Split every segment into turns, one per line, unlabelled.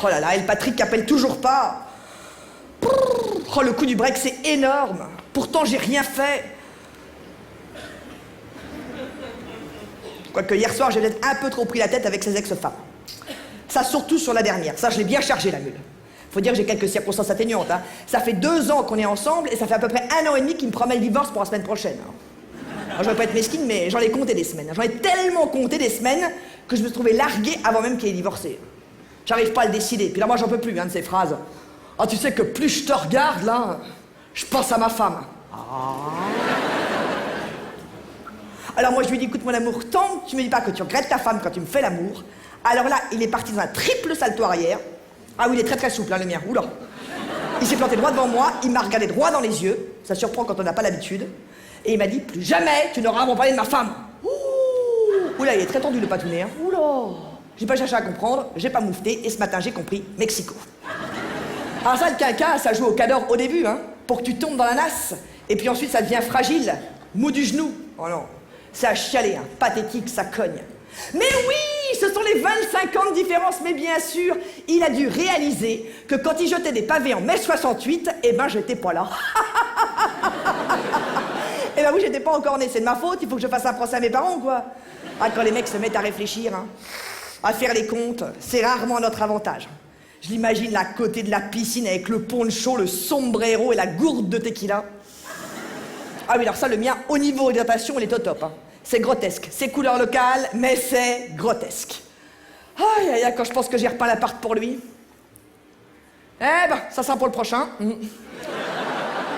Oh là là, et le Patrick qui appelle toujours pas. Oh, le coup du break, c'est énorme. Pourtant, j'ai rien fait. Quoique hier soir, j'ai peut-être un peu trop pris la tête avec ses ex-femmes. Ça, surtout sur la dernière. Ça, je l'ai bien chargé, la mule. Faut dire que j'ai quelques circonstances atténuantes. Hein. Ça fait 2 ans qu'on est ensemble et ça fait à peu près 1 an et demi qu'il me promet le divorce pour la semaine prochaine. Alors, je vais pas être mesquine, mais j'en ai compté des semaines. J'en ai tellement compté des semaines que je me suis trouvé largué avant même qu'il ait divorcé. J'arrive pas à le décider. Puis là, moi, j'en peux plus, hein, de ces phrases. Ah, tu sais que plus je te regarde, là, je pense à ma femme. Ah. Alors moi, je lui dis, écoute, mon amour, tant que tu me dis pas que tu regrettes ta femme quand tu me fais l'amour, alors là, il est parti dans un triple salto arrière. Ah oui, il est très très souple, hein, le mien. Oula. Il s'est planté droit devant moi, il m'a regardé droit dans les yeux. Ça surprend quand on n'a pas l'habitude. Et il m'a dit, plus jamais tu n'auras à m'en parler de ma femme. Ouh. Oula, il est très tendu, le patounet. Hein. Oula. J'ai pas cherché à comprendre, j'ai pas moufté, et ce matin, j'ai compris, Mexico. Alors ça, le quinquin, ça joue au cador au début, hein, pour que tu tombes dans la nasse. Et puis ensuite, ça devient fragile, mou du genou. Oh non, c'est à chialer, hein, pathétique, ça cogne. Mais oui, ce sont les 25 ans de différence, mais bien sûr, il a dû réaliser que quand il jetait des pavés en mai 68, eh ben, j'étais pas là. Eh ben oui, j'étais pas encore né, c'est de ma faute, il faut que je fasse un procès à mes parents, quoi. Ah, quand les mecs se mettent à réfléchir, hein, à faire les comptes, c'est rarement notre avantage. Je l'imagine là, à côté de la piscine avec le poncho, le sombrero et la gourde de tequila. Ah oui, alors ça, le mien, au niveau hydratation, il est au top. Hein. C'est grotesque. C'est couleur locale, mais c'est grotesque. Aïe, aïe, aïe, quand je pense que j'ai repeint l'appart pour lui. Eh ben, ça sera pour le prochain.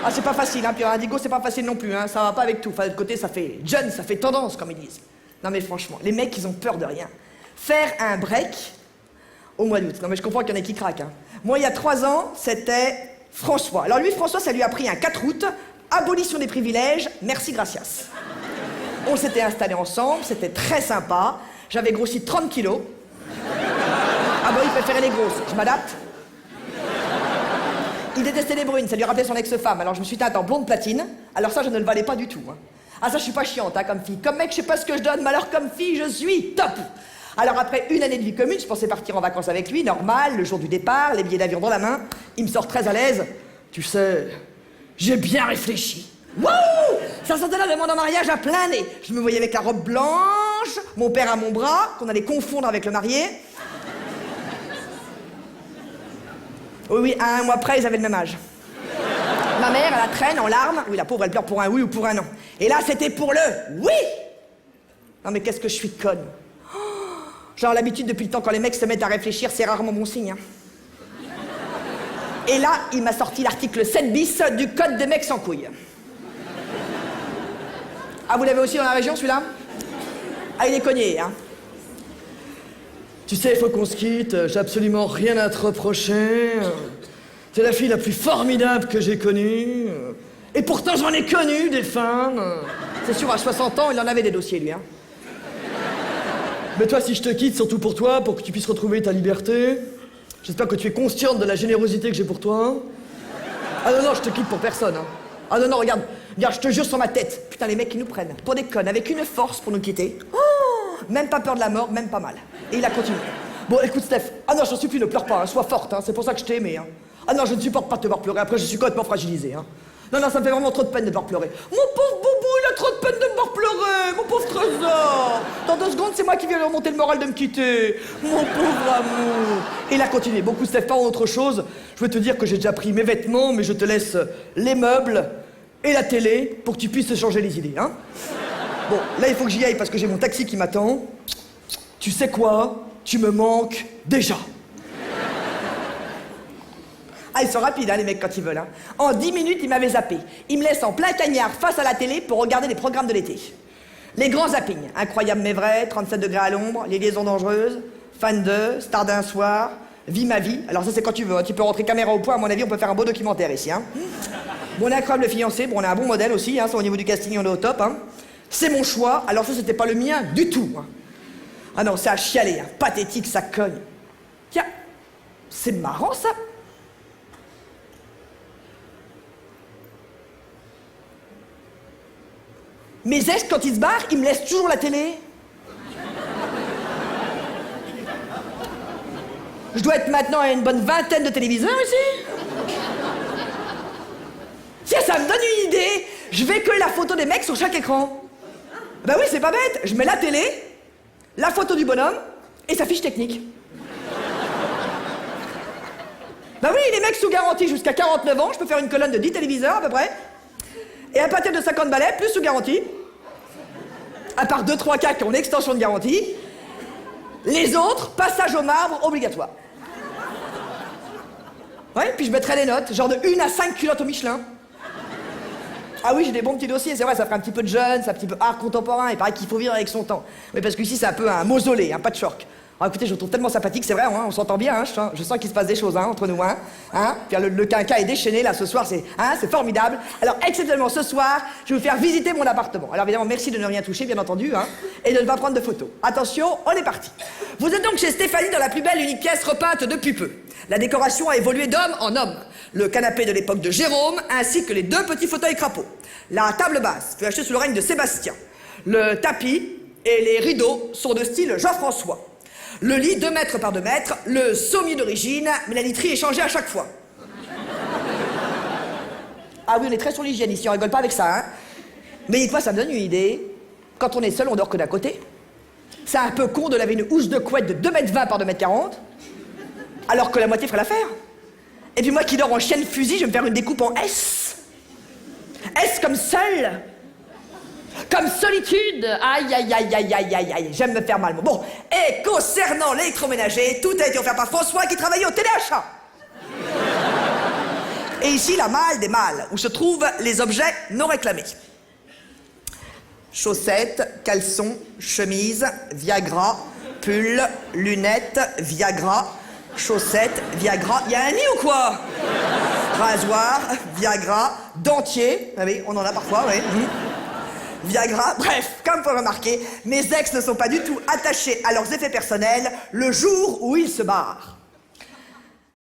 Ah, c'est pas facile, hein, Pierre Indigo, c'est pas facile non plus, hein. Ça va pas avec tout. Enfin, de l'autre côté, ça fait jeune, ça fait tendance, comme ils disent. Non mais franchement, les mecs, ils ont peur de rien. Faire un break au mois d'août. Non mais je comprends qu'il y en a qui craquent. Hein. Moi, il y a 3 ans, c'était François. Alors lui, François, ça lui a pris un 4 août. Abolition des privilèges, merci gracias. On s'était installés ensemble, c'était très sympa. J'avais grossi 30 kilos. Ah bah il préférait les grosses, je m'adapte. Il détestait les brunes, ça lui rappelait son ex-femme. Alors je me suis teinte en blonde platine. Alors ça, je ne le valais pas du tout. Hein. Ah ça, je suis pas chiante, hein, comme fille. Comme mec, je sais pas ce que je donne, mais alors comme fille, je suis top. Alors après 1 année de vie commune, je pensais partir en vacances avec lui, normal, le jour du départ, les billets d'avion dans la main. Il me sort très à l'aise. Tu sais, j'ai bien réfléchi. Wouh! Ça sentait la demande en mariage à plein nez. Je me voyais avec la robe blanche, mon père à mon bras, qu'on allait confondre avec le marié. Oui, oui, à 1 mois près, ils avaient le même âge. Ma mère, elle la traîne en larmes. Oui, la pauvre, elle pleure pour un oui ou pour un non. Et là, c'était pour le oui! Non mais qu'est-ce que je suis conne. Genre l'habitude depuis le temps, quand les mecs se mettent à réfléchir, c'est rarement bon signe. Hein. Et là, il m'a sorti l'article 7 bis du code des mecs sans couilles. Ah, vous l'avez aussi dans la région, celui-là? Ah, il est cogné, hein. Tu sais, il faut qu'on se quitte, j'ai absolument rien à te reprocher. T'es la fille la plus formidable que j'ai connue. Et pourtant, j'en ai connu des femmes. C'est sûr, à 60 ans, il en avait des dossiers, lui, hein. Mais toi, si je te quitte, surtout pour toi, pour que tu puisses retrouver ta liberté, j'espère que tu es consciente de la générosité que j'ai pour toi. Ah non, non, je te quitte pour personne. Hein. Ah non, non, regarde, regarde, je te jure sur ma tête. Putain, les mecs, ils nous prennent pour des connes, avec une force pour nous quitter. Oh, même pas peur de la mort, même pas mal. Et il a continué. Bon, écoute, Steph. Ah non, je t'en supplie, ne pleure pas, hein, sois forte, hein, c'est pour ça que je t'ai aimé. Hein. Ah non, je ne supporte pas de te voir pleurer, après je suis complètement fragilisé. Hein. Non, non, ça me fait vraiment trop de peine de te voir pleurer. Mon pauvre boubou, il a trop de peine de me voir pleurer, mon pauvre trésor. Dans 2 secondes, c'est moi qui viens lui remonter le moral de me quitter. Mon pauvre amour. Et il a continué. Beaucoup, Steph, pas autre chose. Je veux te dire que j'ai déjà pris mes vêtements, mais je te laisse les meubles et la télé pour que tu puisses te changer les idées, hein. Bon, là, il faut que j'y aille parce que j'ai mon taxi qui m'attend. Tu sais quoi? Tu me manques déjà. Ah, ils sont rapides, hein, les mecs, quand ils veulent. Hein. En 10 minutes, ils m'avaient zappé. Ils me laissent en plein cagnard face à la télé pour regarder les programmes de l'été. Les grands zappings. Incroyable mais vrai, 37 degrés à l'ombre, Les liaisons dangereuses, Fan 2, Star d'un soir, Vie ma vie. Alors ça, c'est quand tu veux. Hein. Tu peux rentrer caméra au point. À mon avis, on peut faire un beau documentaire ici. Hein. Bon, on est incroyable fiancé. Bon, on a un bon modèle aussi. Hein. Ça, au niveau du casting, on est au top. Hein. C'est mon choix. Alors ça, c'était pas le mien du tout. Hein. Ah non, c'est à chialer. Hein. Pathétique, ça cogne. Tiens, c'est marrant, ça. Mes ex, quand ils se barrent, ils me laissent toujours la télé. Je dois être maintenant à une bonne vingtaine de téléviseurs ici. Tiens, ça me donne une idée. Je vais coller la photo des mecs sur chaque écran. Bah oui, c'est pas bête. Je mets la télé, la photo du bonhomme et sa fiche technique. Bah oui, les mecs sous garantie jusqu'à 49 ans, je peux faire une colonne de 10 téléviseurs à peu près. Et à partir de 50 balais, plus sous garantie. À part 2-3 cas qui ont une extension de garantie. Les autres, passage au marbre obligatoire. Ouais, puis je mettrai les notes, genre de 1 à 5 culottes au Michelin. Ah oui, j'ai des bons petits dossiers, c'est vrai, ça ferait un petit peu de jeune, c'est un petit peu art contemporain, il paraît qu'il faut vivre avec son temps. Mais parce qu'ici, c'est un peu un mausolée, un patchwork. Alors écoutez, je le trouve tellement sympathique, c'est vrai, hein, on s'entend bien, hein, je sens qu'il se passe des choses hein, entre nous. Puis le quinquin est déchaîné, là, ce soir, c'est formidable. Alors, exceptionnellement, ce soir, je vais vous faire visiter mon appartement. Alors évidemment, merci de ne rien toucher, bien entendu, et de ne pas prendre de photos. Attention, on est parti. Vous êtes donc chez Stéphanie dans la plus belle unique pièce repeinte depuis peu. La décoration a évolué d'homme en homme. Le canapé de l'époque de Jérôme, ainsi que les 2 petits fauteuils crapauds. La table basse fut achetée sous le règne de Sébastien. Le tapis et les rideaux sont de style Jean-François. Le lit 2 mètres par 2 mètres, le sommier d'origine, mais la literie est changée à chaque fois. Ah oui, on est très sur l'hygiène ici, on rigole pas avec ça, hein. Mais dites quoi, ça me donne une idée. Quand on est seul, on dort que d'un côté. C'est un peu con de laver une housse de couette de 2,20 m par 2,40 m, alors que la moitié ferait l'affaire. Et puis moi qui dors en chienne fusil, je vais me faire une découpe en S. S comme seul. Comme solitude. Aïe, aïe, aïe, aïe, aïe, aïe, aïe. J'aime me faire mal. Bon, et concernant l'électroménager, tout a été offert par François qui travaillait au téléachat. Et ici, la malle des malles, où se trouvent les objets non réclamés. Chaussettes, caleçons, chemises, Viagra, pull, lunettes, Viagra, chaussettes, Viagra. Y a un nid ou quoi? Rasoir, Viagra, dentier. Ah oui, on en a parfois, oui. Viagra, bref, comme vous pouvez remarquer, mes ex ne sont pas du tout attachés à leurs effets personnels le jour où ils se barrent.